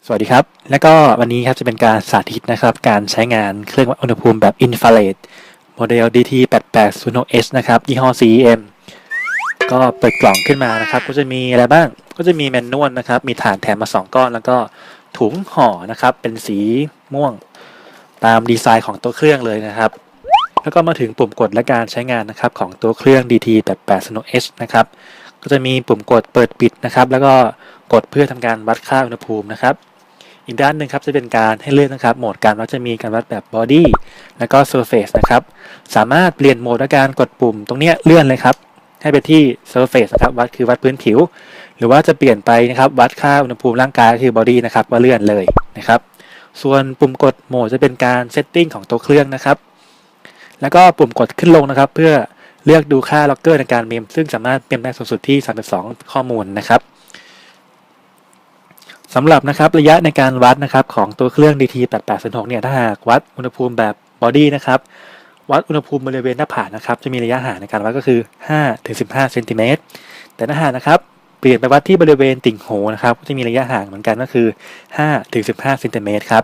สวัสดีครับแล้วก็วันนี้ครับจะเป็นการสาธิตนะครับการใช้งานเครื่องวัดอุณหภูมิแบบอินฟราเรดโมเดล DT8806H นะครับยี่ห้อ CEM ก็เปิดกล่องขึ้นมานะครับก็จะมีอะไรบ้างก็จะมีแมนนวลนะครับมีฐานแถมมา2ก้อนแล้วก็ถุงห่อนะครับเป็นสีม่วงตามดีไซน์ของตัวเครื่องเลยนะครับแล้วก็มาถึงปุ่มกดและการใช้งานนะครับของตัวเครื่อง DT8806H นะครับก็จะมีปุ่มกดเปิดปิดนะครับแล้วก็กดเพื่อทำการวัดค่าอุณหภูมินะครับอีกด้านหนึ่งครับจะเป็นการให้เลือกนะครับโหมดการวัดจะมีการวัดแบบ Body แล้วก็ Surface นะครับสามารถเปลี่ยนโหมดด้วยการกดปุ่มตรงนี้เลื่อนเลยครับให้ไปที่ Surface นะครับวัดคือวัดพื้นผิวหรือว่าจะเปลี่ยนไปนะครับวัดค่าอุณหภูมิร่างกายคือ Body นะครับว่าเลื่อนเลยนะครับส่วนปุ่มกดโหมดจะเป็นการ Setting ของตัวเครื่องนะครับแล้วก็ปุ่มกดขึ้นลงนะครับเพื่อเลือกดูค่าล็อกเกอร์ในการเมมซึ่งสามารถเมมได้สูงสุดที่32ข้อมูลนะครับสำหรับนะครับระยะในการวัดนะครับของตัวเครื่อง DT8806เนี่ยถ้าหากวัดอุณหภูมิแบบบอดี้นะครับวัดอุณหภูมิบริเวณหน้าผากนะครับจะมีระยะห่างในการวัดก็คือ5-15เซนติเมตรแต่ถ้าหากนะครับเปลี่ยนไปวัดที่บริเวณติ่งหูนะครับก็จะมีระยะห่างเหมือนกันก็คือ5-15เซนติเมตรครับ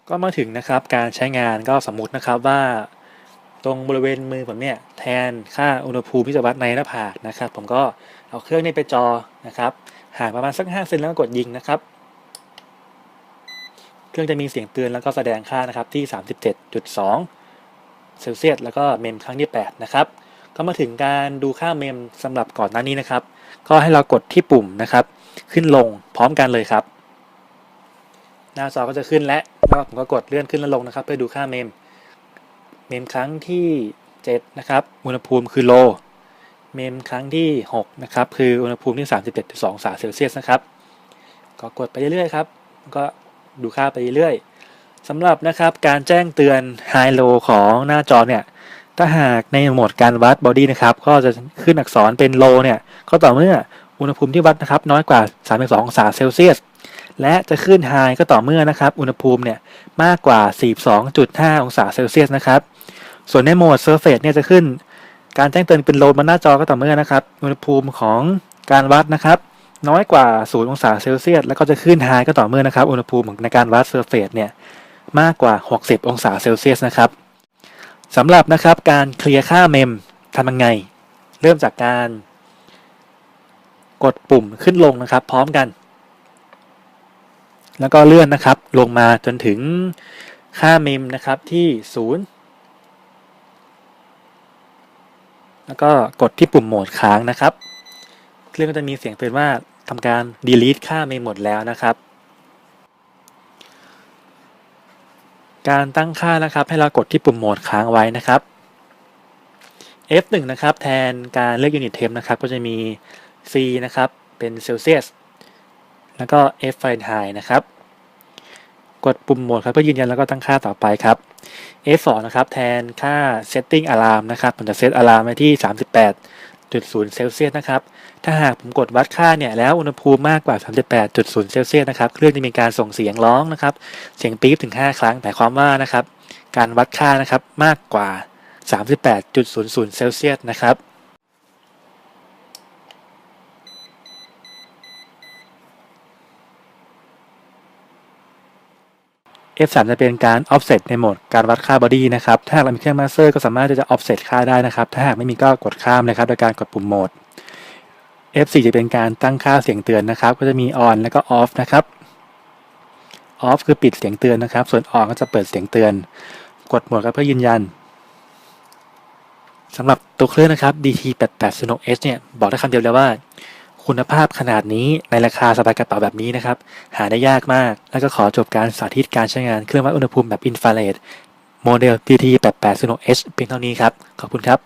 ก็มาถึงนะครับการใช้งานก็สมมุตินะครับว่าตรงบริเวณมือผมเนี่ยแทนค่าอุณหภูมิที่จะวัดในหน้าผากนะครับผมก็เอาเครื่องนี้ไปจอนะครับห่างประมาณสัก5เซนแล้วก็กดยิงนะครับเครื่องจะมีเสียงเตือนแล้วก็แสดงค่านะครับที่ 37.2 เซลเซียสแล้วก็เมมครั้งที่8นะครับก็มาถึงการดูค่าเมมสำหรับก่อนหน้านี้นะครับก็ให้เรากดที่ปุ่มนะครับขึ้นลงพร้อมกันเลยครับหน้าจอก็จะขึ้นแล้วผมก็กดเลื่อนขึ้นและลงนะครับเพื่อดูค่าเมมครั้งที่7นะครับอุณหภูมิคือโลเมมครั้งที่6นะครับคืออุณหภูมิที่ 37.2 องศาเซลเซียสนะครับก็กดไปเรื่อยๆครับก็ดูค่าไปเรื่อยสำหรับนะครับการแจ้งเตือน High Low ของหน้าจอเนี่ยถ้าหากในโหมดการวัด Body นะครับก็จะขึ้นอักษรเป็น Low เนี่ยก็ต่อเมื่ออุณหภูมิที่วัดนะครับน้อยกว่า32องศาเซลเซียสและจะขึ้น High ก็ต่อเมื่อนะครับอุณหภูมิเนี่ยมากกว่า 42.5 องศาเซลเซียสนะครับส่วนในโหมด Surface เนี่ยจะขึ้นการแจ้งเตือนเป็น Low บนหน้าจอก็ต่อเมื่อนะครับอุณหภูมิของการวัดนะครับน้อยกว่า0องศาเซลเซียสแล้วก็จะขึ้นไฮก็ต่อเมื่อนะครับอุณหภูมิในการวัดเซอร์เฟซเนี่ยมากกว่า60องศาเซลเซียสนะครับสำหรับนะครับการเคลียร์ค่าเมมทำยังไงเริ่มจากการกดปุ่มขึ้นลงนะครับพร้อมกันแล้วก็เลื่อนนะครับลงมาจนถึงค่าเมมนะครับที่0แล้วก็กดที่ปุ่มโหมดค้างนะครับเครื่องก็จะมีเสียงเตือนว่าทำการ delete ค่าเมมหมดแล้วนะครับการตั้งค่านะครับให้เรากดที่ปุ่มโหมดค้างไว้นะครับ F1 นะครับแทนการเลือก Unit Temp นะครับก็จะมี C นะครับเป็นเซลเซียสแล้วก็ F Fahrenheit นะครับกดปุ่มโหมดครับเพื่อยืนยันแล้วก็ตั้งค่าต่อไปครับ F2 นะครับแทนค่า Setting Alarm นะครับผมจะเซตอะลามไว้ที่38.0 เซลเซียสนะครับถ้าหากผมกดวัดค่าเนี่ยแล้วอุณหภูมิมากกว่า38.0 เซลเซียสนะครับเครื่องจะมีการส่งเสียงร้องนะครับเสียงปี๊บถึง5ครั้งหมายความว่านะครับการวัดค่านะครับมากกว่า38.00 เซลเซียสนะครับ F3 จะเป็นการ offset ในโหมดการวัดค่า body นะครับถ้าหากเรามีเครื่อง master ก็สามารถที่จะ offset ค่าได้นะครับถ้าหากไม่มีก็กดข้ามนะครับโดยการกดปุ่มโหมด F4 จะเป็นการตั้งค่าเสียงเตือนนะครับก็จะมี on แล้วก็ off นะครับ off คือปิดเสียงเตือนนะครับส่วน on ก็จะเปิดเสียงเตือนกดโหมดครับเพื่อยืนยันสำหรับตัวเครื่องนะครับ DT8806H เนี่ยบอกได้คำเดียวเลยว่าคุณภาพขนาดนี้ในราคาสบายกระเป๋าแบบนี้นะครับหาได้ยากมากแล้วก็ขอจบการสาธิตการใช้งานเครื่องวัดอุณหภูมิแบบอินฟราเรดโมเดล DT8806H เพียงเท่านี้ครับขอบคุณครับ